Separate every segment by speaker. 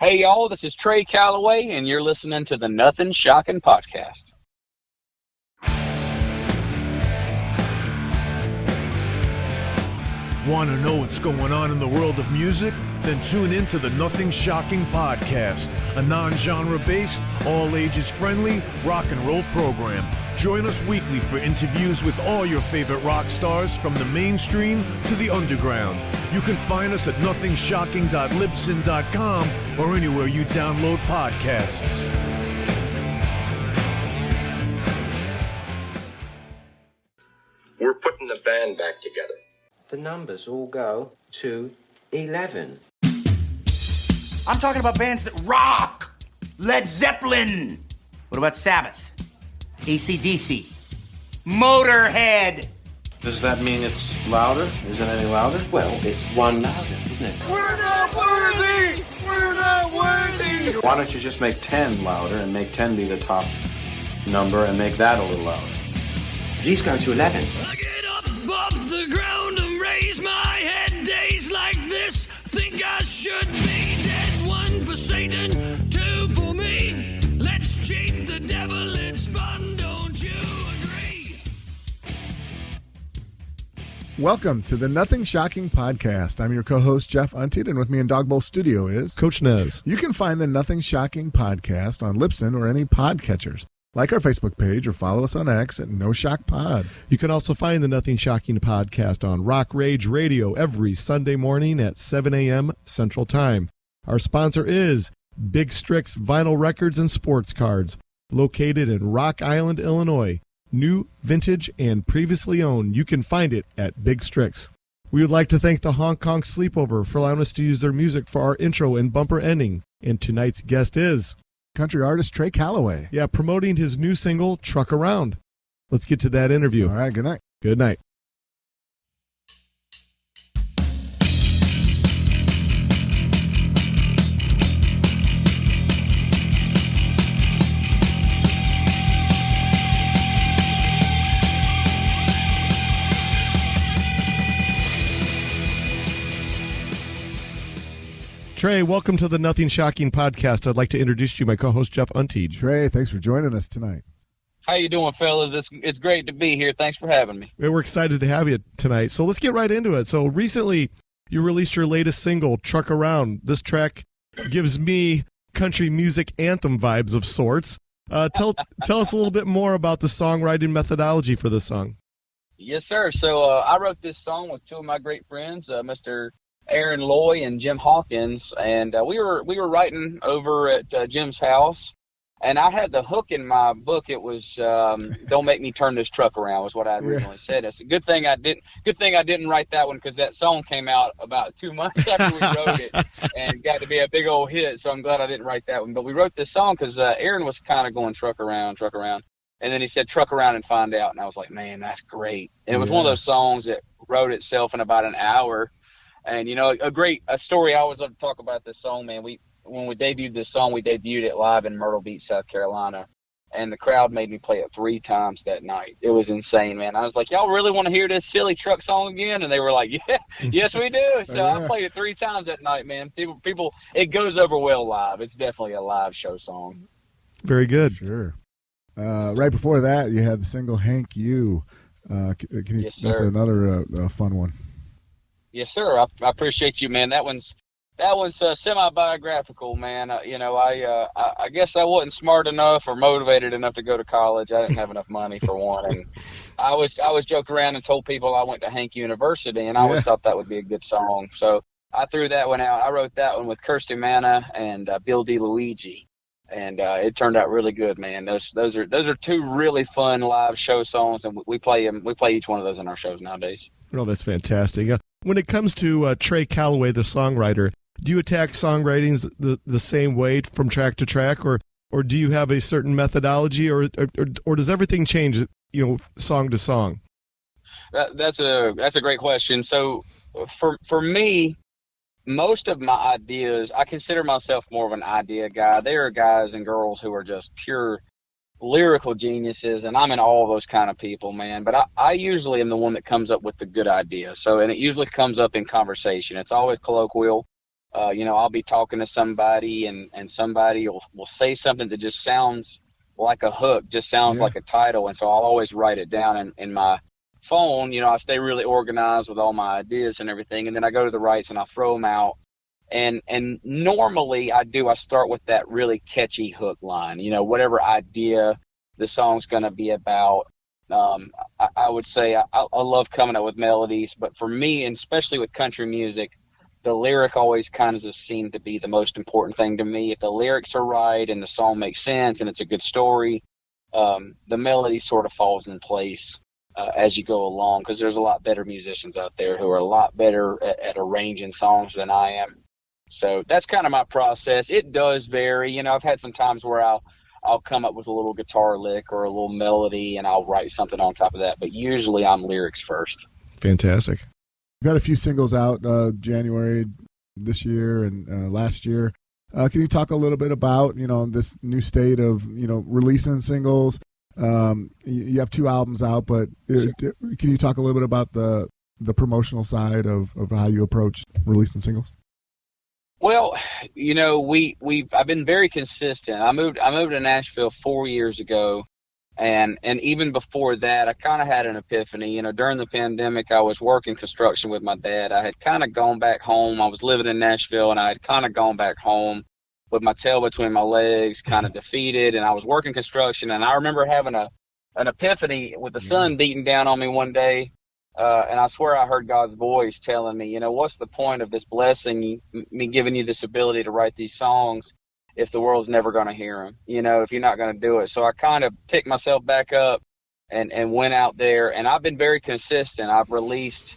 Speaker 1: Hey, y'all, this is Trey Calloway, and you're listening to the Nothing Shocking Podcast.
Speaker 2: Want to know what's going on in the world of music? Then tune in to the Nothing Shocking Podcast, a non-genre based, all ages friendly rock and roll program. Join us weekly for interviews with all your favorite rock stars from the mainstream to the underground. You can find us at nothingshocking.libsyn.com or anywhere you download podcasts.
Speaker 3: We're putting the band back together.
Speaker 4: The numbers all go to 11.
Speaker 5: I'm talking about bands that rock. Led Zeppelin. What about Sabbath? AC/DC. Motorhead.
Speaker 6: Does that mean it's louder? Is it any louder?
Speaker 4: Well, it's one louder, isn't it?
Speaker 5: We're not worthy! We're not worthy!
Speaker 6: Why don't you just make 10 louder and make 10 be the top number and make that a little louder?
Speaker 4: These go to 11.
Speaker 7: I get up off the ground and raise my head. Days like this, think I should be dead. One for Satan, two for me. Let's cheat the devil, it's fun, don't you agree?
Speaker 8: Welcome to the Nothing Shocking Podcast. I'm your co-host, Jeff Unted, and with me in Dog Bowl Studio is
Speaker 9: Coach Nez.
Speaker 8: You can find the Nothing Shocking Podcast on Libsyn or any podcatchers. Like our Facebook page or follow us on X at No Shock Pod.
Speaker 9: You can also find the Nothing Shocking Podcast on Rock Rage Radio every Sunday morning at 7 a.m. Central Time. Our sponsor is Big Strix Vinyl Records and Sports Cards, located in Rock Island, Illinois. New, vintage, and previously owned. You can find it at Big Strix. We would like to thank the Hong Kong Sleepover for allowing us to use their music for our intro and bumper ending. And tonight's guest is
Speaker 8: country artist Trey Calloway.
Speaker 9: Yeah, promoting his new single, Truck Around. Let's get to that interview.
Speaker 8: All right, good night.
Speaker 9: Good night. Trey, welcome to the Nothing Shocking Podcast. I'd like to introduce you, my co-host, Jeff Unteed.
Speaker 8: Trey, thanks for joining us tonight.
Speaker 1: How you doing, fellas? It's great to be here. Thanks for having me.
Speaker 9: We're excited to have you tonight. So let's get right into it. So recently, you released your latest single, Truck Around. This track gives me country music anthem vibes of sorts. Tell us a little bit more about the songwriting methodology for this song.
Speaker 1: Yes, sir. So I wrote this song with two of my great friends, Mr. Aaron Loy and Jim Hawkins, and we were writing over at Jim's house, and I had the hook in my book. It was "Don't Make Me Turn This Truck Around" was what I originally said. It's a good thing I didn't write that one, because that song came out about 2 months after we wrote it and got to be a big old hit. So I'm glad I didn't write that one. But we wrote this song because Aaron was kind of going truck around, and then he said truck around and find out, and I was like, man, that's great. And it was one of those songs that wrote itself in about an hour. And, you know, a story I always love to talk about this song, man. When we debuted this song, we debuted it live in Myrtle Beach, South Carolina. And the crowd made me play it 3 times that night. It was insane, man. I was like, y'all really want to hear this silly truck song again? And they were like, yeah, yes, we do. So I played it 3 times that night, man. People, it goes over well live. It's definitely a live show song.
Speaker 9: Very good.
Speaker 8: Sure. Right before that, you had the single Hank You.
Speaker 1: Yes, sir.
Speaker 8: That's another fun one.
Speaker 1: Yes, sir. I appreciate you, man. That one's semi-biographical, man. I guess I wasn't smart enough or motivated enough to go to college. I didn't have enough money for one, and I was joking around and told people I went to Hank University, and I always thought that would be a good song. So I threw that one out. I wrote that one with Kirsty Manna and Bill DeLuigi, and it turned out really good, man. Those are 2 really fun live show songs, and we play them. We play each one of those in our shows nowadays.
Speaker 9: Oh, that's fantastic. When it comes to Trey Calloway, the songwriter, do you attack songwriting the same way from track to track, or do you have a certain methodology, or does everything change, song to song?
Speaker 1: That's a great question. So for me, most of my ideas, I consider myself more of an idea guy. There are guys and girls who are just pure lyrical geniuses, and I'm in all those kind of people, man. But I usually am the one that comes up with the good idea. And it usually comes up in conversation. It's always colloquial. I'll be talking to somebody and somebody will say something that just sounds like a hook, just sounds like a title. And so I'll always write it down in my phone. I stay really organized with all my ideas and everything. And then I go to the rights and I throw them out. And normally I start with that really catchy hook line, whatever idea the song's going to be about. I would say I love coming up with melodies, but for me, and especially with country music, the lyric always kind of just seemed to be the most important thing to me. If the lyrics are right and the song makes sense and it's a good story, the melody sort of falls in place as you go along, because there's a lot better musicians out there who are a lot better at arranging songs than I am. So that's kind of my process. It does vary. I've had some times where I'll come up with a little guitar lick or a little melody and I'll write something on top of that, but usually I'm lyrics first.
Speaker 9: Fantastic.
Speaker 8: You've got a few singles out January this year and last year. Can you talk a little bit about, this new state of, releasing singles? You have 2 albums out, but can you talk a little bit about the promotional side of how you approach releasing singles?
Speaker 1: Well, I've been very consistent. I moved to Nashville 4 years ago. And even before that, I kind of had an epiphany. During the pandemic, I was working construction with my dad. I had kind of gone back home. I was living in Nashville, and I had kind of gone back home with my tail between my legs, kind of defeated. And I was working construction, and I remember having an epiphany with the sun beating down on me one day. And I swear I heard God's voice telling me, what's the point of this blessing, me giving you this ability to write these songs, if the world's never going to hear them, if you're not going to do it. So I kind of picked myself back up and went out there, and I've been very consistent. I've released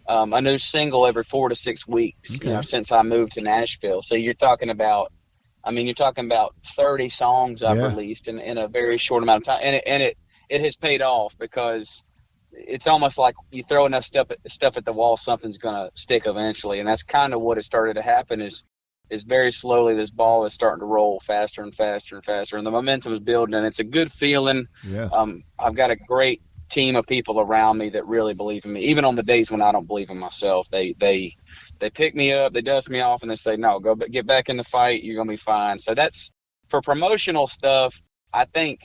Speaker 1: a new single every 4 to 6 weeks, since I moved to Nashville. So you're talking about 30 songs I've released in a very short amount of time. And it has paid off, because it's almost like you throw enough stuff at the wall, something's going to stick eventually. And that's kind of what has started to happen is very slowly this ball is starting to roll faster and faster and faster, and the momentum is building, and it's a good feeling.
Speaker 8: Yes.
Speaker 1: I've got a great team of people around me that really believe in me, even on the days when I don't believe in myself. They pick me up, they dust me off, and they say, no, get back in the fight, you're going to be fine. So that's, for promotional stuff, I think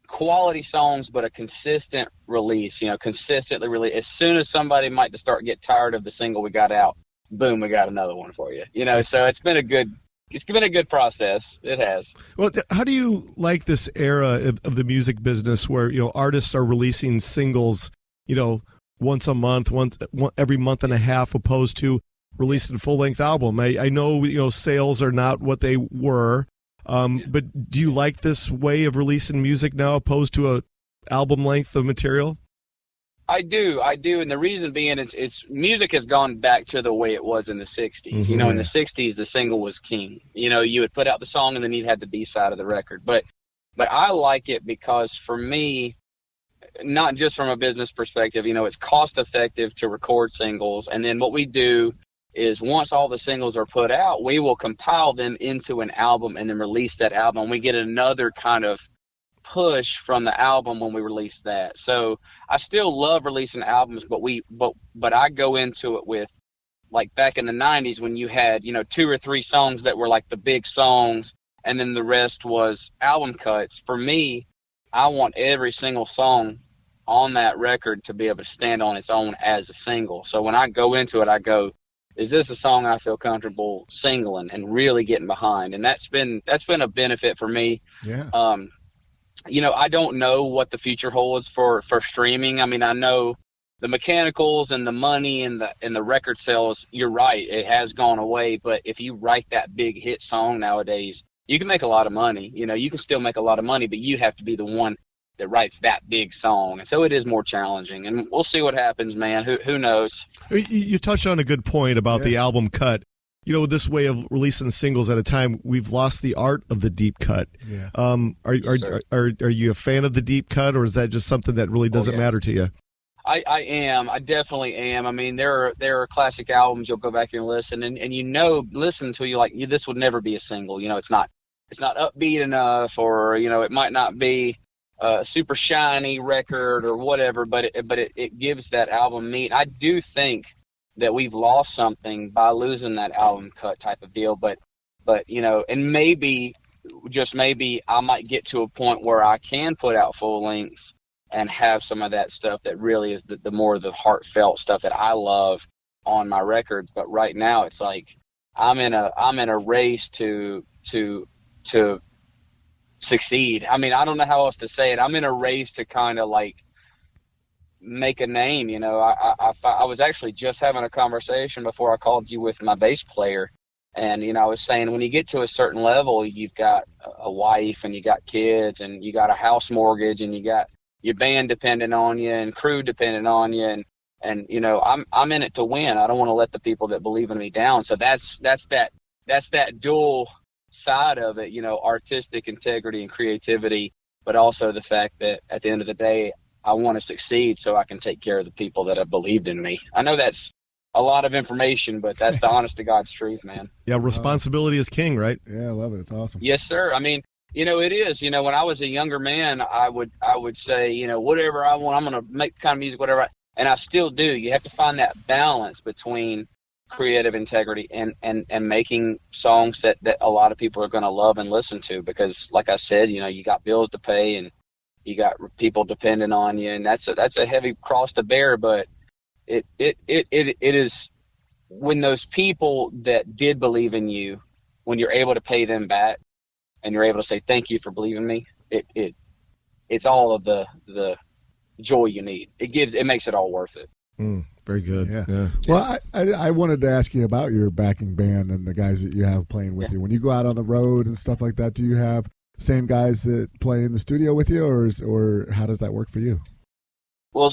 Speaker 1: quality songs, but a consistent release, consistently release. As soon as somebody might just get tired of the single we got out, boom, we got another one for you. So it's been a good process. It has.
Speaker 9: Well, how do you like this era of the music business where, artists are releasing singles, once a month, every month and a half, opposed to releasing a full-length album? I know, sales are not what they were, but do you like this way of releasing music now opposed to a album length of material?
Speaker 1: I do, and the reason being it's music has gone back to the way it was in the 60s.
Speaker 9: Mm-hmm.
Speaker 1: In the 60s, the single was king. You would put out the song and then you'd have the B-side of the record. But I like it because, for me, not just from a business perspective, it's cost effective to record singles. And then what we do is, once all the singles are put out, we will compile them into an album and then release that album. We get another kind of push from the album when we release that. So I still love releasing albums, but I go into it with, like back in the 90s when you had 2 or 3 songs that were like the big songs, and then the rest was album cuts. For me, I want every single song on that record to be able to stand on its own as a single. So when I go into it, I go, is this a song I feel comfortable singling and really getting behind? And that's been a benefit for me.
Speaker 8: Yeah.
Speaker 1: I don't know what the future holds for streaming. I mean, I know the mechanicals and the money and the record sales, you're right, it has gone away. But if you write that big hit song nowadays, you can make a lot of money. You can still make a lot of money, but you have to be the one that writes that big song. And so it is more challenging. And we'll see what happens, man. Who knows?
Speaker 9: You touched on a good point about the album cut. This way of releasing singles at a time, we've lost the art of the deep cut.
Speaker 8: Yeah.
Speaker 9: Are you a fan of the deep cut, or is that just something that really doesn't matter to you?
Speaker 1: I am. I definitely am. I mean, there are classic albums you'll go back and listen, and listen to you like, this would never be a single. It's not upbeat enough, or it might not be a super shiny record or whatever, but it gives that album meat. I do think that we've lost something by losing that album cut type of deal. But and maybe, just maybe, I might get to a point where I can put out full lengths and have some of that stuff that really is the more the heartfelt stuff that I love on my records. But right now it's like I'm in a race to succeed. I mean, I don't know how else to say it. I'm in a race to kind of like make a name. I was actually just having a conversation before I called you with my bass player, and I was saying, when you get to a certain level, you've got a wife and you got kids and you got a house mortgage and you got your band dependent on you and crew dependent on you, and I'm in it to win. I don't want to let the people that believe in me down. So that's that dual side of it, artistic integrity and creativity, but also the fact that at the end of the day, I want to succeed so I can take care of the people that have believed in me. I know that's a lot of information, but that's the honest to God's truth, man.
Speaker 9: Yeah, responsibility is king, right?
Speaker 8: Yeah, I love it. It's awesome.
Speaker 1: Yes, sir. I mean, it is. When I was a younger man, I would say, whatever I want, I'm going to make the kind of music, whatever. And I still do. You have to find that balance between creative integrity and making songs that a lot of people are going to love and listen to, because like I said, you got bills to pay and you got people depending on you, and that's a heavy cross to bear. But it is, when those people that did believe in you, when you're able to pay them back and you're able to say thank you for believing in me, it's all of the joy you need. It makes it all worth it.
Speaker 9: Very good.
Speaker 8: Yeah. Well, I wanted to ask you about your backing band and the guys that you have playing with you. When you go out on the road and stuff like that, do you have same guys that play in the studio with you, or how does that work for you?
Speaker 1: Well,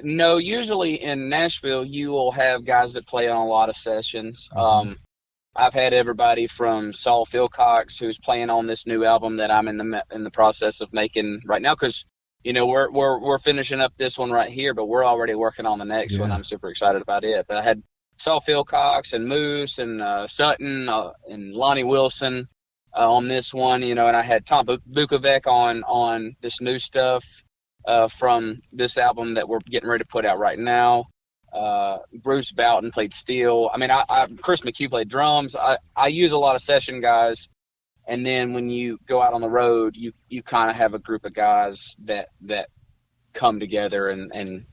Speaker 1: no, usually in Nashville, you will have guys that play on a lot of sessions. I've had everybody from Saul Philcox, who's playing on this new album that I'm in the process of making right now, because we're finishing up this one right here, but we're already working on the next one. I'm super excited about it. But I had Saul Philcox and Moose and Sutton and Lonnie Wilson on this one, and I had Tom Bukovic on this new stuff from this album that we're getting ready to put out right now. Bruce Boughton played steel. I mean, Chris McHugh played drums. I use a lot of session guys. And then when you go out on the road, you kind of have a group of guys that come together, and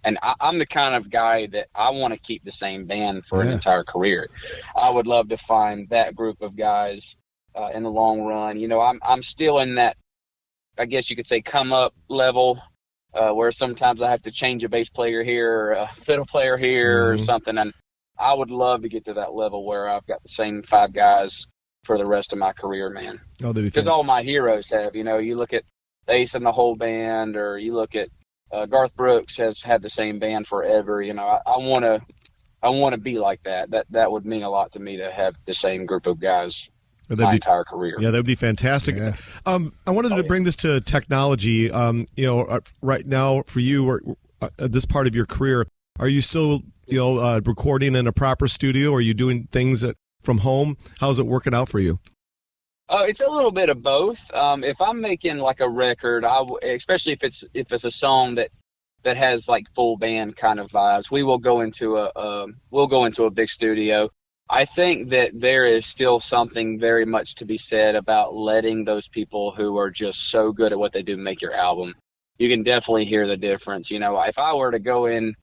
Speaker 1: I'm the kind of guy that I want to keep the same band for an entire career. I would love to find that group of guys in the long run. I'm still in that, I guess you could say, come up level, where sometimes I have to change a bass player here or a fiddle player here or something. And I would love to get to that level where I've got the same 5 guys for the rest of my career, man. Because all my heroes have, you look at Ace and the whole band, or you look at Garth Brooks has had the same band forever. I want to be like that. That would mean a lot to me, to have the same group of guys my entire career.
Speaker 9: Yeah, that would be fantastic. Yeah. I wanted to bring this to technology. Right now for you, or this part of your career, are you still recording in a proper studio? Or are you doing things from home? How's it working out for you?
Speaker 1: It's a little bit of both. If I'm making like a record, especially if it's a song that has like full band kind of vibes, we will go into a big studio. I think that there is still something very much to be said about letting those people who are just so good at what they do make your album. You can definitely hear the difference. If I were to go in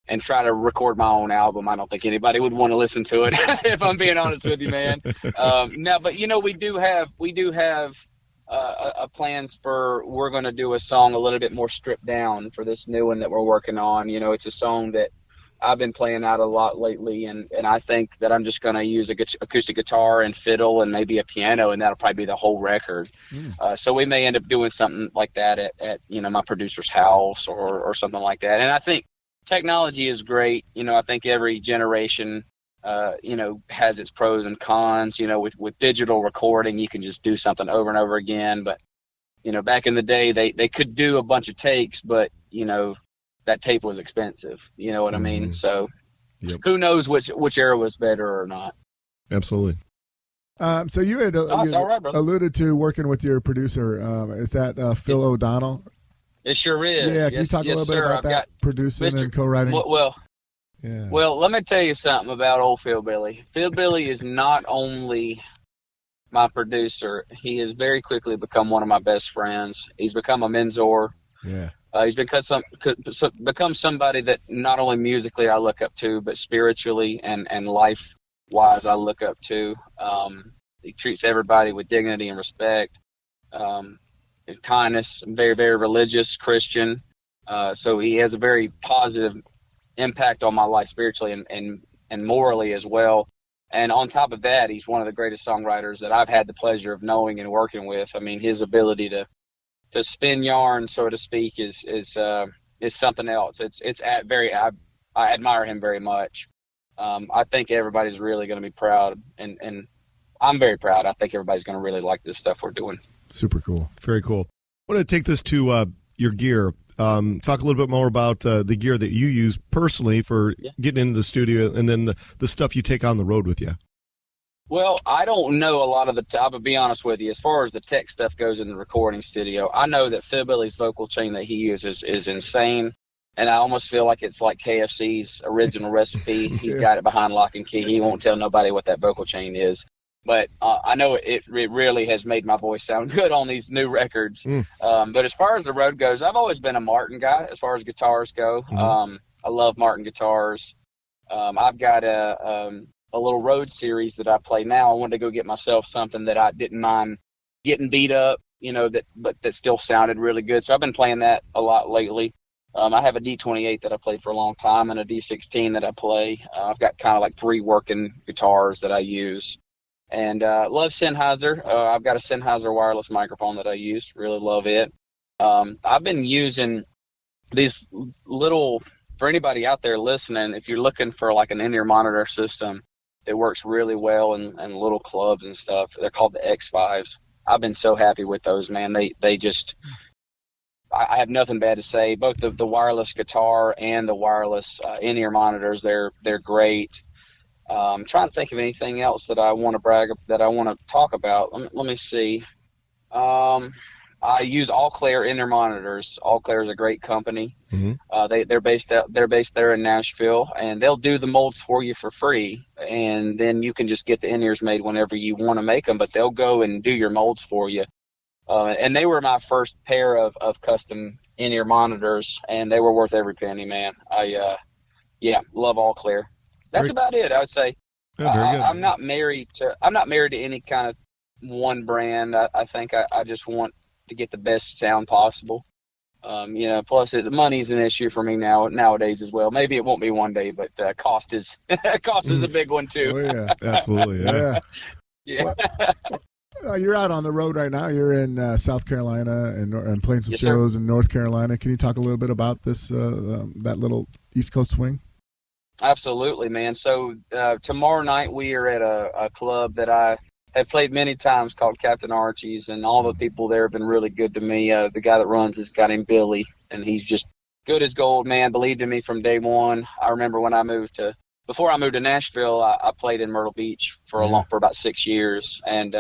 Speaker 1: and try to record my own album, I don't think anybody would want to listen to it, if I'm being honest with you, man. Now, but we do have plans for, we're going to do a song a little bit more stripped down for this new one that we're working on. It's a song that I've been playing out a lot lately, and I think that I'm just going to use acoustic guitar and fiddle and maybe a piano, and that'll probably be the whole record. So we may end up doing something like that at my producer's house or something like that. And I think technology is great. I think every generation, has its pros and cons. With digital recording, you can just do something over and over again. But, back in the day, they could do a bunch of takes, but, that tape was expensive. You know what I mean? So who knows which era was better or not.
Speaker 9: Absolutely.
Speaker 8: So you had alluded to working with your producer. Is that Phil O'Donnell?
Speaker 1: It sure is.
Speaker 8: Yeah, can you talk a little bit about that, producing and co-writing?
Speaker 1: Well,
Speaker 9: Yeah.
Speaker 1: Well, let me tell you something about old Phil Billy. Phil Billy is not only my producer, he has very quickly become one of my best friends. He's become a mentor.
Speaker 9: Yeah.
Speaker 1: He's become somebody that not only musically I look up to, but spiritually and life-wise I look up to. He treats everybody with dignity and respect, and kindness. Very, very religious Christian. So he has a very positive impact on my life spiritually and morally as well. And on top of that, he's one of the greatest songwriters that I've had the pleasure of knowing and working with. I mean, his ability to spin yarn, so to speak, is something else. I admire him very much. I think everybody's really going to be proud, and I'm very proud. I think everybody's going to really like this stuff we're doing.
Speaker 9: Super cool. Very cool. I want to take this to your gear. Talk a little bit more about the gear that you use personally for getting into the studio, and then the stuff you take on the road with you.
Speaker 1: Well, I don't know a lot of the I'm going to be honest with you. As far as the tech stuff goes in the recording studio, I know that Phil Billy's vocal chain that he uses is insane, and I almost feel like it's like KFC's original recipe. He's got it behind lock and key. He won't tell nobody what that vocal chain is. But I know it really has made my voice sound good on these new records. But as far as the road goes, I've always been a Martin guy as far as guitars go. I love Martin guitars. I've got a little road series that I play now. I wanted to go get myself something that I didn't mind getting beat up, but that still sounded really good. So I've been playing that a lot lately. I have a D28 that I played for a long time and a D16 that I play. I've got kind of like 3 working guitars that I use. And love Sennheiser. I've got a Sennheiser wireless microphone that I use. Really love it. I've been using these little, for anybody out there listening, if you're looking for like an in-ear monitor system that works really well in little clubs and stuff, they're called the X5s. I've been so happy with those, man. They just, I have nothing bad to say. Both the wireless guitar and the wireless in-ear monitors, they're great. I'm trying to think of anything else that I want to talk about. Let me see. I use All Clear in-ear monitors. All Clear is a great company. They're based there in Nashville, and they'll do the molds for you for free. And then you can just get the in-ears made whenever you want to make them. But they'll go and do your molds for you. And they were my first pair of custom in-ear monitors, and they were worth every penny, man. I love All Clear. That's about it, I would say. I'm not married to any kind of one brand. I think I just want to get the best sound possible. Plus money's an issue for me nowadays as well. Maybe it won't be one day, but cost is a big one too.
Speaker 8: Oh yeah,
Speaker 9: absolutely.
Speaker 1: Yeah.
Speaker 8: Well, you're out on the road right now. You're in South Carolina and playing some
Speaker 1: Yes,
Speaker 8: shows
Speaker 1: sir.
Speaker 8: in North Carolina. Can you talk a little bit about this that little East Coast swing?
Speaker 1: Absolutely, man. So tomorrow night we are at a club that I have played many times called Captain Archie's, and all the people there have been really good to me. The guy that runs is a guy named Billy, and he's just good as gold, man. Believed in me from day one. I remember when before I moved to Nashville, I played in Myrtle Beach for about 6 years, and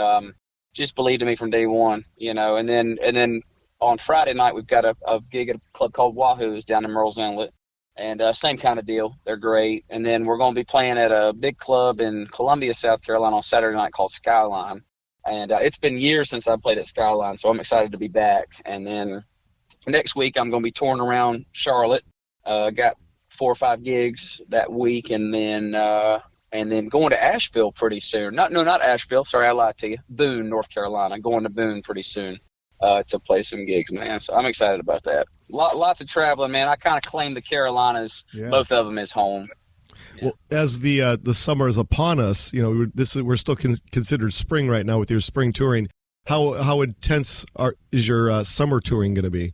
Speaker 1: just believed in me from day one, And then on Friday night we've got a gig at a club called Wahoo's down in Murrells Inlet. And same kind of deal. They're great. And then we're going to be playing at a big club in Columbia, South Carolina on Saturday night called Skyline. And it's been years since I played at Skyline, so I'm excited to be back. And then next week I'm going to be touring around Charlotte. Got 4 or 5 gigs that week, and then going to Asheville pretty soon. Not Asheville. Sorry, I lied to you. Boone, North Carolina. Going to Boone pretty soon to play some gigs, man. So I'm excited about that. Lots of traveling, man. I kind of claim the Carolinas, both of them, as home.
Speaker 9: Well, as the summer is upon us, we're still considered spring right now with your spring touring. How intense is your summer touring going to be?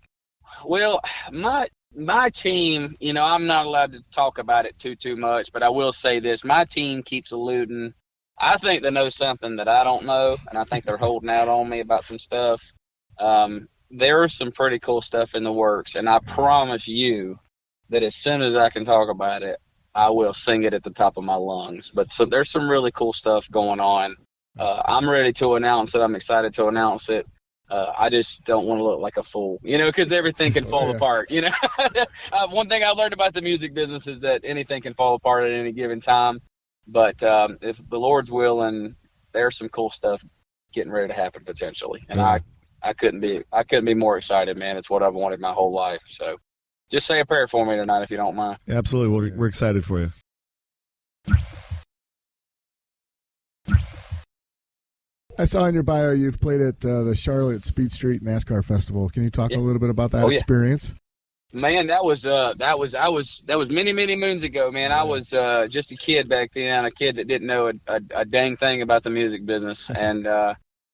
Speaker 1: Well, my team, I'm not allowed to talk about it too much, but I will say this: my team keeps alluding. I think they know something that I don't know, and I think they're holding out on me about some stuff. There is some pretty cool stuff in the works, and I promise you that as soon as I can talk about it, I will sing it at the top of my lungs. But so there's some really cool stuff going on. I'm ready to announce it. I'm excited to announce it. I just don't want to look like a fool, because everything can fall apart, One thing I learned about the music business is that anything can fall apart at any given time. But if the Lord's willing, there's some cool stuff getting ready to happen potentially. And I couldn't be more excited, man. It's what I've wanted my whole life. So just say a prayer for me tonight if you don't mind.
Speaker 9: Absolutely. We're excited for you.
Speaker 8: I saw in your bio you've played at the Charlotte Speed Street NASCAR Festival. Can you talk a little bit about that experience?
Speaker 1: Man, that was many, many moons ago, man. I was just a kid back then, a kid that didn't know a dang thing about the music business. And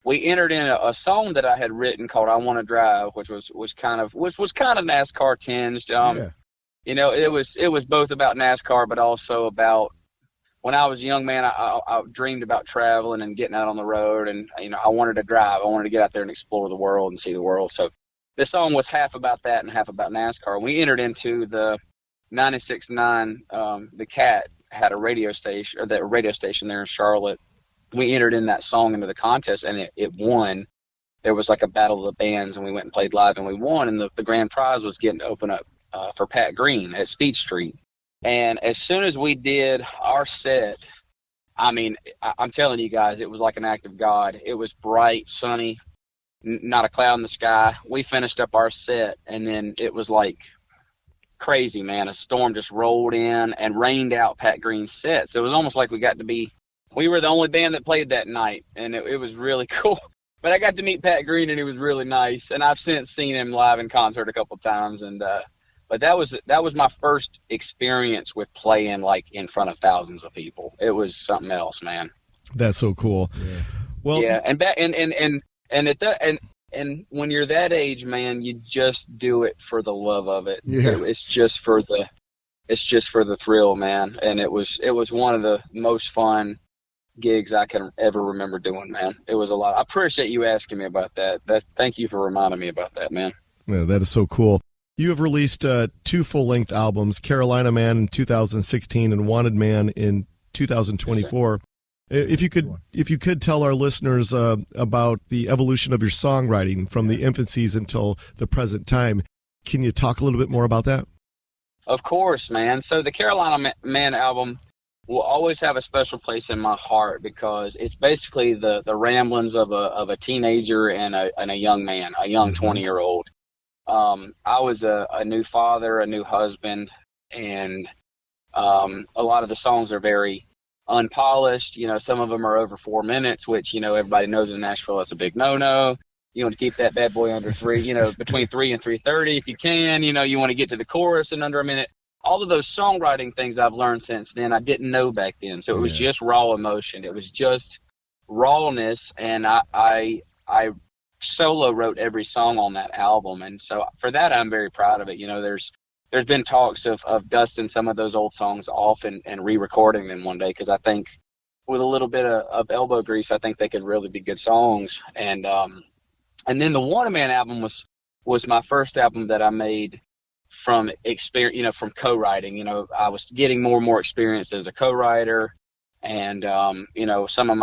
Speaker 1: we entered in a song that I had written called "I Want to Drive," which was kind of NASCAR tinged. It was both about NASCAR, but also about when I was a young man, I dreamed about traveling and getting out on the road, and I wanted to drive. I wanted to get out there and explore the world and see the world. So this song was half about that and half about NASCAR. We entered into the 96.9. The Cat had a radio station, or that radio station there in Charlotte. We entered in that song into the contest, and it won. There was like a battle of the bands, and we went and played live, and we won. And the grand prize was getting to open up for Pat Green at Speed Street. And as soon as we did our set, I mean, I'm telling you guys, it was like an act of God. It was bright, sunny, not a cloud in the sky. We finished up our set, and then it was like crazy, man. A storm just rolled in and rained out Pat Green's set. So it was almost like we were the only band that played that night, and it was really cool. But I got to meet Pat Green, and he was really nice. And I've since seen him live in concert a couple times, and but that was my first experience with playing like in front of thousands of people. It was something else, man.
Speaker 9: That's so cool. Yeah. Well,
Speaker 1: yeah, and when you're that age, man, you just do it for the love of it.
Speaker 8: Yeah.
Speaker 1: It's just for the thrill, man. And it was one of the most fun gigs I can ever remember doing, man. It was a lot. I appreciate you asking me about that. Thank you for reminding me about that, man.
Speaker 9: Yeah, that is so cool. You have released 2 full-length albums, Carolina Man in 2016 and Wanted Man in 2024. Yes, if you could tell our listeners about the evolution of your songwriting from the infancies until the present time, can you talk a little bit more about that?
Speaker 1: Of course, man. So the Carolina Man album will always have a special place in my heart because it's basically the ramblings of a teenager and a young man, a young 20-year-old. I was a new father, a new husband, and a lot of the songs are very unpolished. Some of them are over 4 minutes, which, everybody knows in Nashville that's a big no-no. You want to keep that bad boy under 3, between 3 and 3:30 if you can. You want to get to the chorus in under a minute. All of those songwriting things I've learned since then, I didn't know back then. So it was just raw emotion. It was just rawness, and I solo wrote every song on that album, and so for that I'm very proud of it. There's been talks of dusting some of those old songs off and re-recording them one day, because I think with a little bit of elbow grease, I think they could really be good songs. And then the Wanted Man album was my first album that I made from experience, from co-writing. I was getting more and more experience as a co-writer, and some of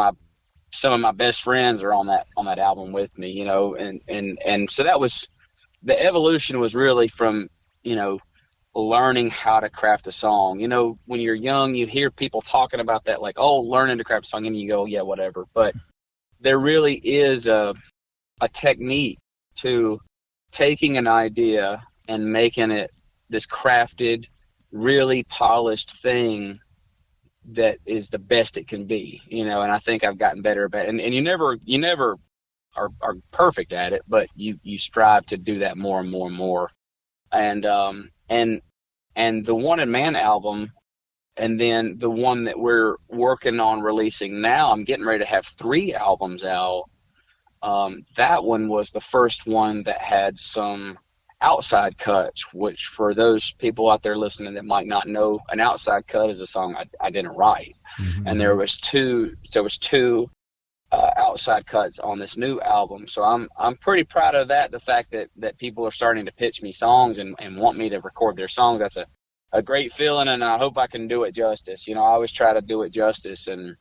Speaker 1: my best friends are on that album with me, and so that was, the evolution was really from, learning how to craft a song. When you're young, you hear people talking about that, like, oh, learning to craft a song, and you go, yeah, whatever. But there really is a technique to taking an idea and making it this crafted, really polished thing that is the best it can be, and I think I've gotten better about it. And you never are perfect at it, but you strive to do that more and more and more. And the Wanted Man album, and then the one that we're working on releasing now, I'm getting ready to have 3 albums out. That one was the first one that had some outside cuts, which for those people out there listening that might not know, an outside cut is a song I didn't write. And there was two outside cuts on this new album. So I'm pretty proud of that. The fact that people are starting to pitch me songs and want me to record their songs, that's a great feeling, and I hope I can do it justice. I always try to do it justice, and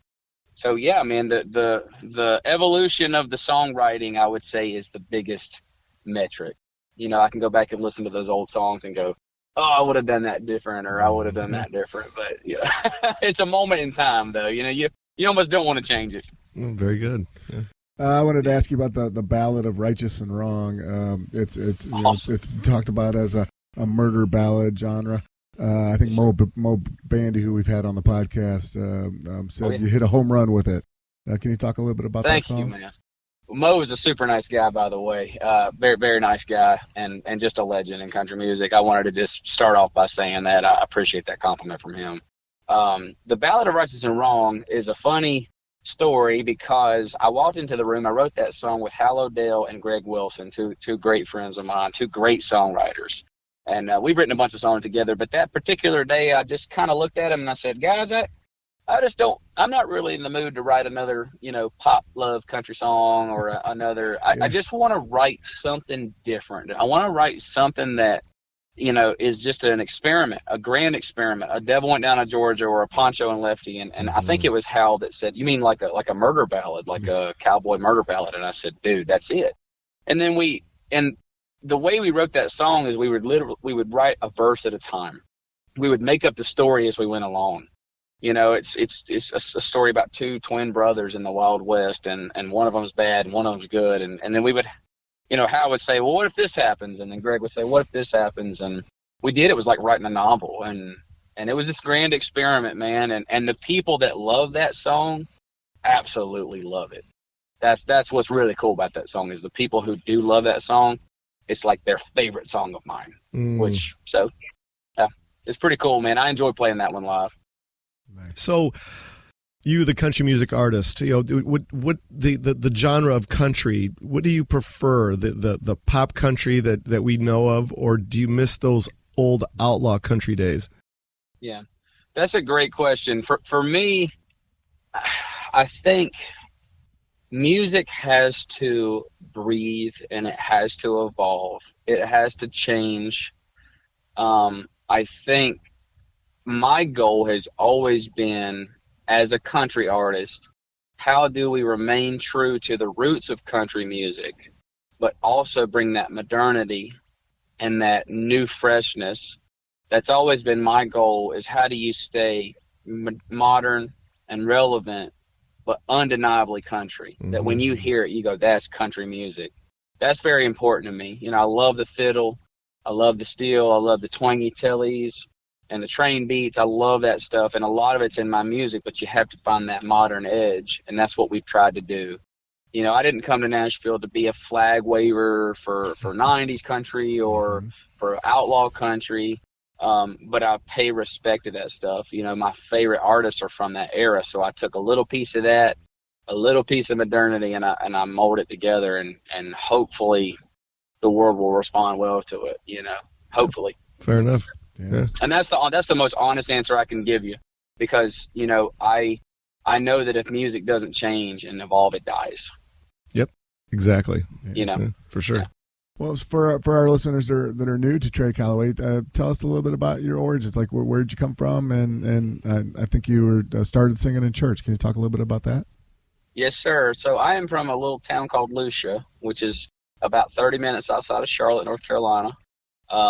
Speaker 1: So yeah, man, the evolution of the songwriting, I would say, is the biggest metric. I can go back and listen to those old songs and go, oh, I would have done that different, or I would have done that different. But it's a moment in time, though. You almost don't want to change it.
Speaker 9: Very good. Yeah.
Speaker 8: I wanted to ask you about the Ballad of Righteous and Wrong. It's
Speaker 1: Awesome.
Speaker 8: It's talked about as a murder ballad genre. I think Mo Bandy, who we've had on the podcast, said you hit a home run with it. Can you talk a little bit about that song?
Speaker 1: Thank you, man. Mo is a super nice guy, by the way. Very, very nice guy, and just a legend in country music. I wanted to just start off by saying that. I appreciate that compliment from him. The Ballad of Righteous and Wrong is a funny story because I walked into the room. I wrote that song with Hal O'Dell and Greg Wilson, two great friends of mine, two great songwriters. And we've written a bunch of songs together. But that particular day, I just kind of looked at them and I said, guys, I'm not really in the mood to write another, pop love country song or another. I just want to write something different. I want to write something that, is just an experiment, a grand experiment. A Devil Went Down to Georgia or a Poncho and Lefty. And I think it was Hal that said, you mean like a murder ballad, like a cowboy murder ballad? And I said, dude, that's it. And then the way we wrote that song is we would write a verse at a time. We would make up the story as we went along. It's a story about two twin brothers in the Wild West, and one of them's bad and one of them's good. And then we would, Hal would say, well, what if this happens? And then Greg would say, what if this happens? And we did. It was like writing a novel. And it was this grand experiment, man. And the people that love that song absolutely love it. That's what's really cool about that song is the people who do love that song. It's like their favorite song of mine, it's pretty cool, man. I enjoy playing that one live.
Speaker 9: So, you, the country music artist, what the genre of country? What do you prefer? The pop country that we know of, or do you miss those old outlaw country days?
Speaker 1: Yeah, that's a great question. For me, I think music has to breathe and it has to evolve. It has to change. I think my goal has always been, as a country artist, how do we remain true to the roots of country music, but also bring that modernity and that new freshness? That's always been my goal, is how do you stay modern and relevant, but undeniably country, that when you hear it, you go, that's country music. That's very important to me. I love the fiddle. I love the steel. I love the twangy tellies and the train beats. I love that stuff. And a lot of it's in my music, but you have to find that modern edge. And that's what we've tried to do. I didn't come to Nashville to be a flag waver for 90s country or for outlaw country. But I pay respect to that stuff. My favorite artists are from that era. So I took a little piece of that, a little piece of modernity, and I mold it together, and hopefully the world will respond well to it, hopefully.
Speaker 9: Fair enough. Yeah.
Speaker 1: And that's the most honest answer I can give you, because, I know that if music doesn't change and evolve, it dies.
Speaker 9: Yep. Exactly.
Speaker 1: Yeah,
Speaker 9: for sure.
Speaker 1: Yeah.
Speaker 8: Well, for our listeners that are new to Trey Calloway, tell us a little bit about your origins. Like, where did you come from? And I think you were started singing in church. Can you talk a little bit about that?
Speaker 1: Yes, sir. So I am from a little town called Lucia, which is about 30 minutes outside of Charlotte, North Carolina.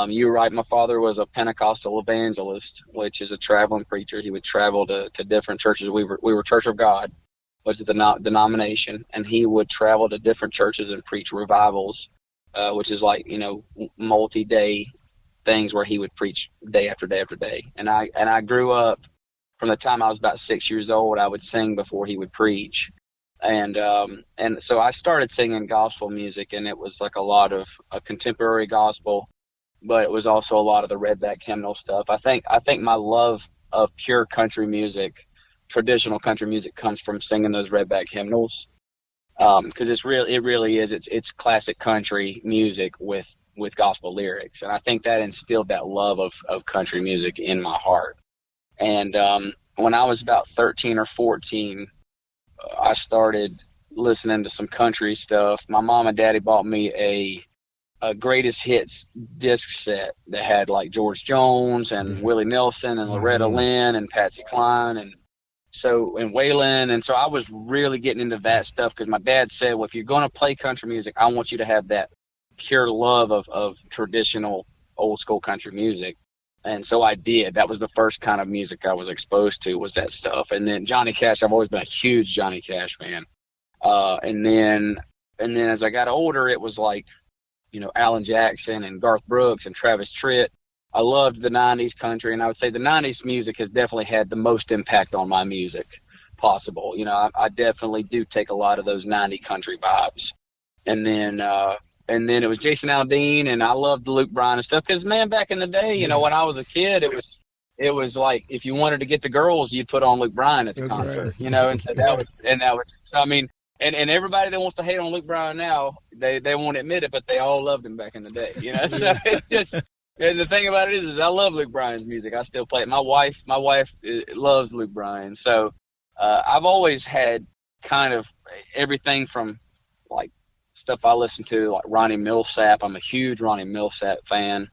Speaker 1: You're right. My father was a Pentecostal evangelist, which is a traveling preacher. He would travel to different churches. We were Church of God, which is the denomination, and he would travel to different churches and preach revivals. Which is like, multi-day things where he would preach day after day after day. And I grew up from the time I was about 6 years old. I would sing before he would preach. And so I started singing gospel music, and it was like a lot of contemporary gospel, but it was also a lot of the redback hymnal stuff. I think my love of pure country music, traditional country music, comes from singing those redback hymnals. Because it really is. It's classic country music with gospel lyrics, and I think that instilled that love of country music in my heart. And when I was about 13 or 14, I started listening to some country stuff. My mom and daddy bought me a greatest hits disc set that had like George Jones and Willie Nelson and Loretta Lynn and Patsy Cline, and in Waylon. And so I was really getting into that stuff because my dad said, well, if you're going to play country music, I want you to have that pure love of traditional old school country music. And so I did. That was the first kind of music I was exposed to, was that stuff. And then Johnny Cash, I've always been a huge Johnny Cash fan. And then as I got older, it was like, Alan Jackson and Garth Brooks and Travis Tritt. I loved the 90s country, and I would say the 90s music has definitely had the most impact on my music possible. I definitely do take a lot of those 90 country vibes. And then it was Jason Aldean, and I loved Luke Bryan and stuff. Because, man, back in the day, when I was a kid, it was like if you wanted to get the girls, you'd put on Luke Bryan at the concert, right. And so that was. So I mean, and everybody that wants to hate on Luke Bryan now, they won't admit it, but they all loved him back in the day. So it's just. And the thing about it is I love Luke Bryan's music. I still play it. My wife loves Luke Bryan. So I've always had kind of everything from like stuff I listen to, like Ronnie Millsap. I'm a huge Ronnie Millsap fan.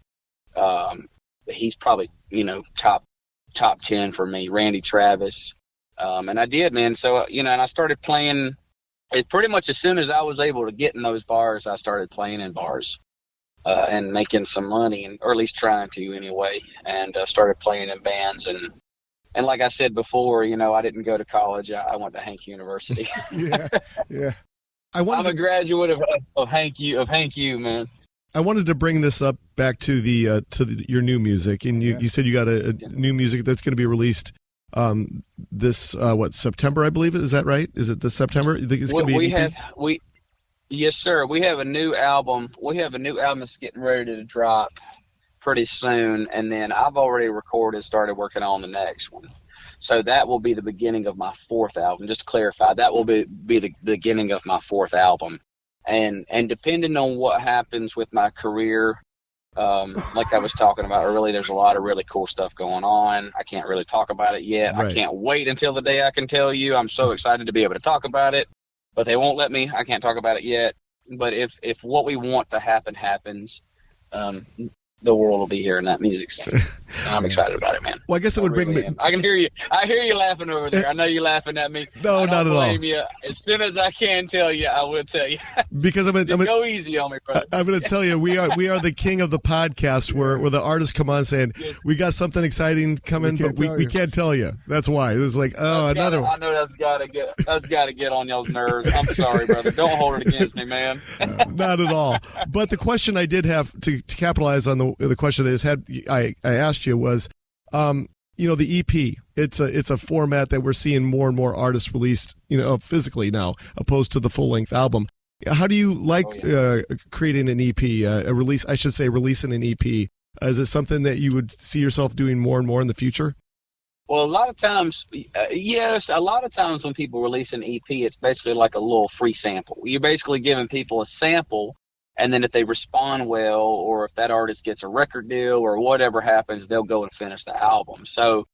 Speaker 1: He's probably, top 10 for me. Randy Travis. And I did, man. So, and I started playing it pretty much as soon as I was able to get in those bars. I started playing in bars. And making some money, or at least trying to anyway, and started playing in bands. And like I said before, I didn't go to college. I went to Hank University.
Speaker 8: Yeah.
Speaker 1: I'm a graduate of Hank U, man.
Speaker 9: I wanted to bring this up back to your new music, and you said you got a new music that's going to be released this September, I believe. Is that right? Is it this September? You think it's going to be an EP?
Speaker 1: Yes, sir. We have a new album. That's getting ready to drop pretty soon, and then I've already started working on the next one. So that will be the beginning of my fourth album. Just to clarify, that will be the beginning of my fourth album. And depending on what happens with my career, like I was talking about earlier, there's a lot of really cool stuff going on. I can't really talk about it yet. Right. I can't wait until the day I can tell you. I'm so excited to be able to talk about it. But they won't let me. I can't talk about it yet. But if what we want to happen happens, the world will be hearing that music scene. I'm excited about it, man.
Speaker 9: Well, I guess it would bring me.
Speaker 1: I can hear you. I hear you laughing over there. I know you're laughing at me.
Speaker 9: No, not at all.
Speaker 1: You. As soon as I can tell you, I will tell you.
Speaker 9: Because
Speaker 1: go easy on me, brother.
Speaker 9: I'm going to tell you, we are the king of the podcast, where the artists come on saying we got something exciting coming, but we can't tell you. That's why it's like another one.
Speaker 1: I know that's got to get on y'all's nerves. I'm sorry, brother. Don't hold it against me, man.
Speaker 9: Not at all. But the question I did have to capitalize on the question I asked you was, the EP. It's a format that we're seeing more and more artists released, physically now, opposed to the full length album. How do you like creating an EP? Releasing an EP. Is it something that you would see yourself doing more and more in the future?
Speaker 1: Well, a lot of times, yes. A lot of times when people release an EP, it's basically like a little free sample. You're basically giving people a sample. And then if they respond well, or if that artist gets a record deal or whatever happens, they'll go and finish the album. So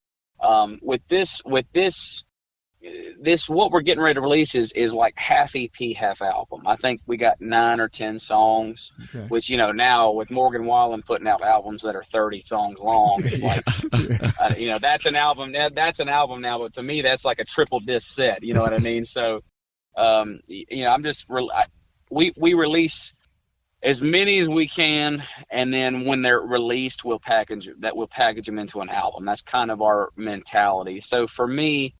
Speaker 1: with this, what we're getting ready to release is like half EP, half album. I think we got 9 or 10 songs, which, now with Morgan Wallen putting out albums that are 30 songs long, it's like, that's an album. That's an album now. But to me, that's like a triple disc set. You know what I mean? So, we release as many as we can, and then when they're released, we'll package them into an album. That's kind of our mentality. So for me,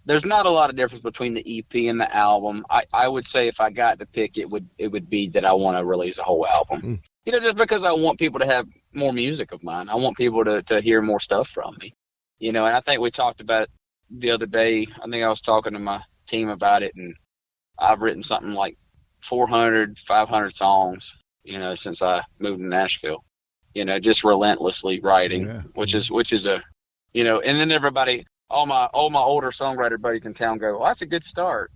Speaker 1: there's not a lot of difference between the EP and the album. I would say if I got to pick, it would be that I want to release a whole album. Just because I want people to have more music of mine. I want people to hear more stuff from me. And I think we talked about it the other day. I think I was talking to my team about it, and I've written something like 400, 500 songs. Since I moved to Nashville, just relentlessly writing, which is and then everybody, all my older songwriter buddies in town go, well, that's a good start.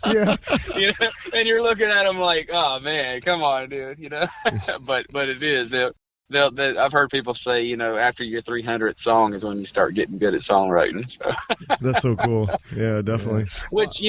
Speaker 8: Yeah.
Speaker 1: And you're looking at them like, oh man, come on, dude, but it is. I've heard people say, after your 300th song is when you start getting good at songwriting. So.
Speaker 9: That's so cool. Yeah, definitely.
Speaker 1: Which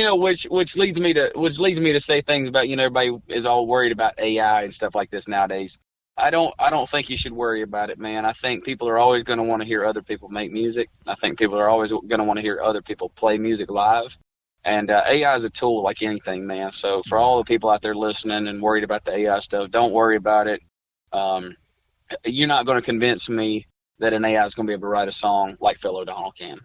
Speaker 1: leads me to say things about, everybody is all worried about AI and stuff like this nowadays. I don't think you should worry about it, man. I think people are always going to want to hear other people make music. I think people are always going to want to hear other people play music live. And AI is a tool like anything, man. So for all the people out there listening and worried about the AI stuff, don't worry about it. You're not going to convince me that an AI is going to be able to write a song like Phil O'Donnell can.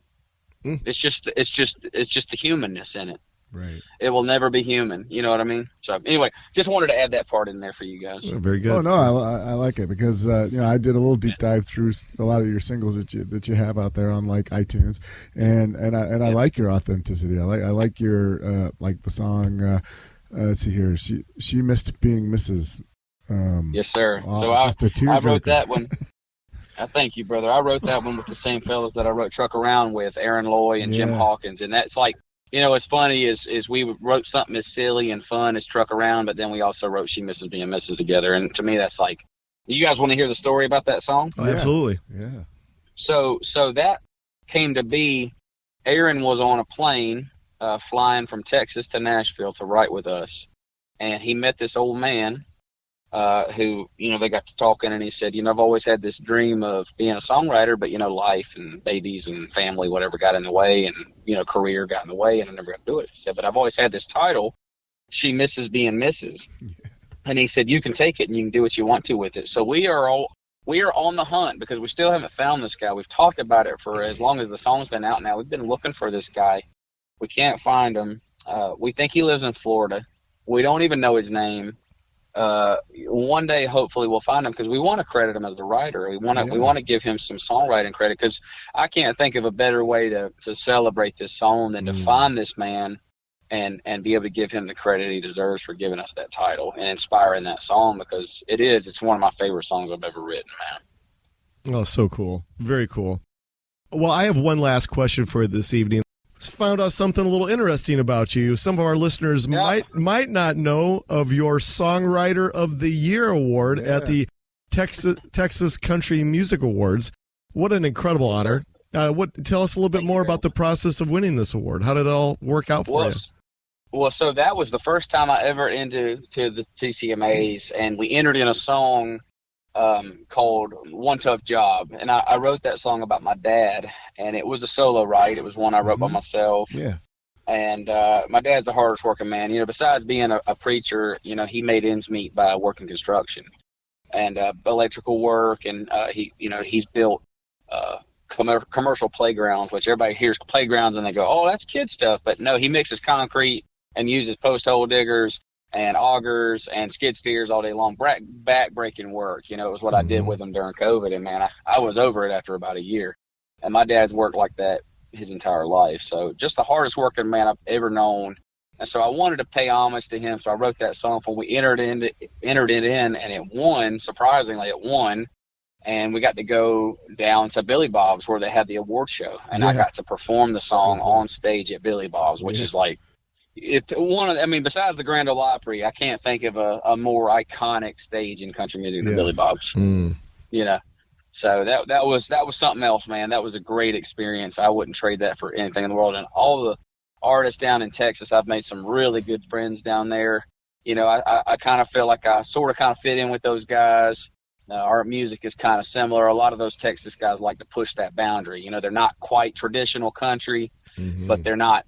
Speaker 1: It's just the humanness in it.
Speaker 8: Right.
Speaker 1: It will never be human. You know what I mean? So anyway, just wanted to add that part in there for you guys.
Speaker 9: Oh, very good.
Speaker 8: Oh no, I like it because I did a little deep dive through a lot of your singles that you have out there on like iTunes, and I like your authenticity. I like your like the song. Let's see here. She missed being Mrs.
Speaker 1: Yes, sir. So I wrote that one. Thank you, brother. I wrote that one with the same fellas that I wrote Truck Around with, Aaron Loy and Jim Hawkins, and that's like. What's funny is we wrote something as silly and fun as Truck Around, but then we also wrote She Misses Being Misses together. And to me, that's like, you guys want to hear the story about that song?
Speaker 9: Oh, absolutely.
Speaker 8: Yeah.
Speaker 1: So that came to be, Aaron was on a plane flying from Texas to Nashville to write with us. And he met this old man who, they got to talking, and he said, I've always had this dream of being a songwriter, but, life and babies and family, whatever got in the way, and, career got in the way, and I never got to do it. He said, but I've always had this title, She Misses Being Mrs. And he said, you can take it and you can do what you want to with it. So we are on the hunt because we still haven't found this guy. We've talked about it for as long as the song's been out now. We've been looking for this guy. We can't find him. We think he lives in Florida. We don't even know his name. One day, hopefully, we'll find him because we want to credit him as the writer. We want to give him some songwriting credit because I can't think of a better way to celebrate this song than to find this man and be able to give him the credit he deserves for giving us that title and inspiring that song because it's one of my favorite songs I've ever written, man.
Speaker 9: Oh, so cool. Very cool. Well, I have one last question for you this evening. Found out something a little interesting about you. Some of our listeners might not know of your Songwriter of the Year award at the Texas Country Music Awards. What an incredible honor. Tell us a little bit more about the process of winning this award. How did it all work out for you?
Speaker 1: Well, so that was the first time I ever entered to the TCMAs, and we entered in a song called One Tough Job. And I wrote that song about my dad, and it was a solo write. It was one I wrote by myself.
Speaker 8: Yeah.
Speaker 1: And my dad's the hardest working man. Besides being a preacher, he made ends meet by working construction and electrical work. And he's built commercial playgrounds, which everybody hears playgrounds and they go, oh, that's kid stuff. But no, he mixes concrete and uses post hole diggers and augers and skid steers all day long, back-breaking work. It was what I did with him during COVID, and, man, I was over it after about a year. And my dad's worked like that his entire life. So just the hardest working man I've ever known. And so I wanted to pay homage to him, so I wrote that song. When we entered it in, and it won. Surprisingly, it won. And we got to go down to Billy Bob's where they had the award show. And I got to perform the song on stage at Billy Bob's, which is like, besides the Grand Ole Opry, I can't think of a more iconic stage in country music than Billy Bob's. So that was something else, man. That was a great experience. I wouldn't trade that for anything in the world. And all the artists down in Texas, I've made some really good friends down there. I kind of feel like I sort of kind of fit in with those guys. Our music is kind of similar. A lot of those Texas guys like to push that boundary. They're not quite traditional country, but they're not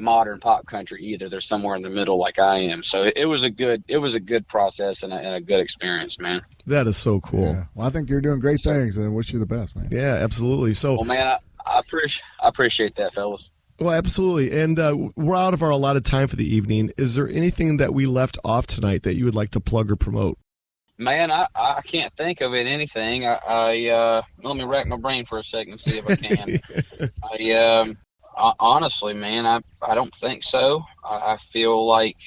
Speaker 1: modern pop country either. They're somewhere in the middle like I am. So it was a good process and a good experience, man.
Speaker 9: That is so cool.
Speaker 8: Yeah. Well, I think you're doing great things, and I wish you the best, man.
Speaker 9: Yeah, absolutely. So,
Speaker 1: well, man, I appreciate that, fellas.
Speaker 9: Well, absolutely. And we're out of our allotted time for the evening. Is there anything that we left off tonight that you would like to plug or promote?
Speaker 1: Man, I can't think of anything. I let me rack my brain for a second and see if I can. Honestly, man, I don't think so. I feel like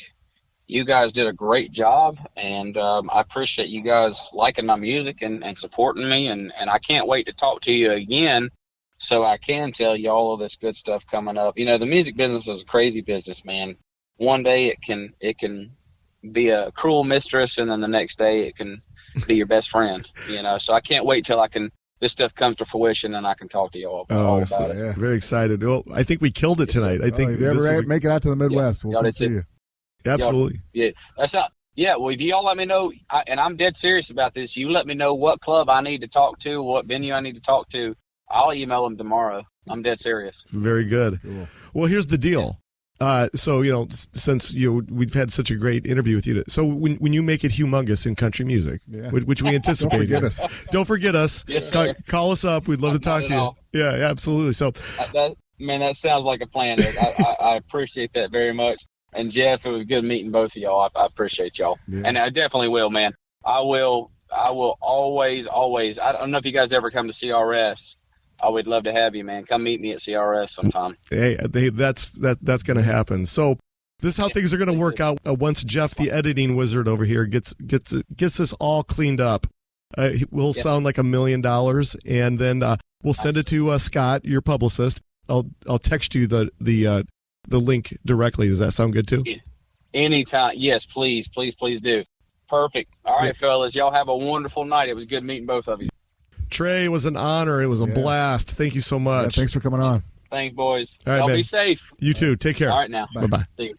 Speaker 1: you guys did a great job, and I appreciate you guys liking my music and supporting me, and I can't wait to talk to you again so I can tell you all of this good stuff coming up. The music business is a crazy business, man. One day it can be a cruel mistress, and then the next day it can be your best friend, so I can't wait till this stuff comes to fruition and I can talk to you all about it.
Speaker 9: Yeah. Very excited. Well, I think we killed it tonight. I think
Speaker 8: if you ever make it out to the Midwest, we'll come see you.
Speaker 9: Absolutely.
Speaker 1: Yeah, Yeah, well, if you all let me know, and I'm dead serious about this, you let me know what club I need to talk to, what venue I need to talk to. I'll email them tomorrow. I'm dead serious.
Speaker 9: Very good. Cool. Well, here's the deal. So, since we've had such a great interview with you. So when you make it humongous in country music, which we anticipate, don't forget us.
Speaker 1: Yes,
Speaker 9: call us up. We'd love to talk to you. Yeah, absolutely. So,
Speaker 1: that sounds like a plan. I appreciate that very much. And Jeff, it was good meeting both of y'all. I appreciate y'all, and I definitely will, man. I will always. I don't know if you guys ever come to CRS. I would love to have you, man. Come meet me at CRS sometime.
Speaker 9: Hey, that's going to happen. So this is how things are going to work out once Jeff, the editing wizard over here, gets this all cleaned up. We'll sound like $1 million, and then we'll send it to Scott, your publicist. I'll text you the link directly. Does that sound good too?
Speaker 1: Anytime. Yes, please do. Perfect. All right, fellas. Y'all have a wonderful night. It was good meeting both of you.
Speaker 9: Trey, it was an honor. It was a blast. Thank you so much.
Speaker 8: Thanks for coming on.
Speaker 1: Thanks, boys.
Speaker 9: All right,
Speaker 1: y'all
Speaker 9: man.
Speaker 1: be safe.
Speaker 9: You too. Take care.
Speaker 1: All right, now.
Speaker 9: Bye-bye.
Speaker 1: See you.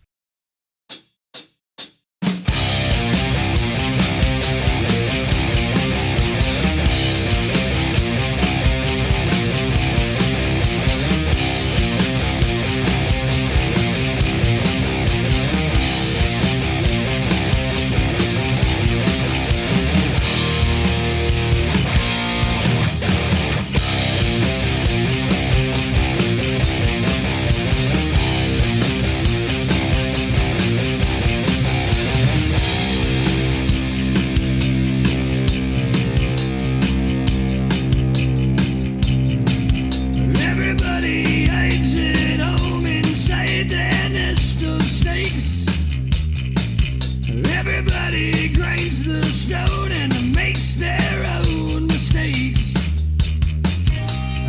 Speaker 7: Everybody grinds the stone and makes their own mistakes.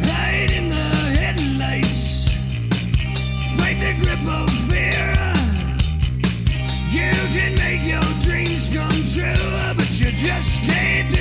Speaker 7: Hide in the headlights, fight the grip of fear. You can make your dreams come true, but you just can't do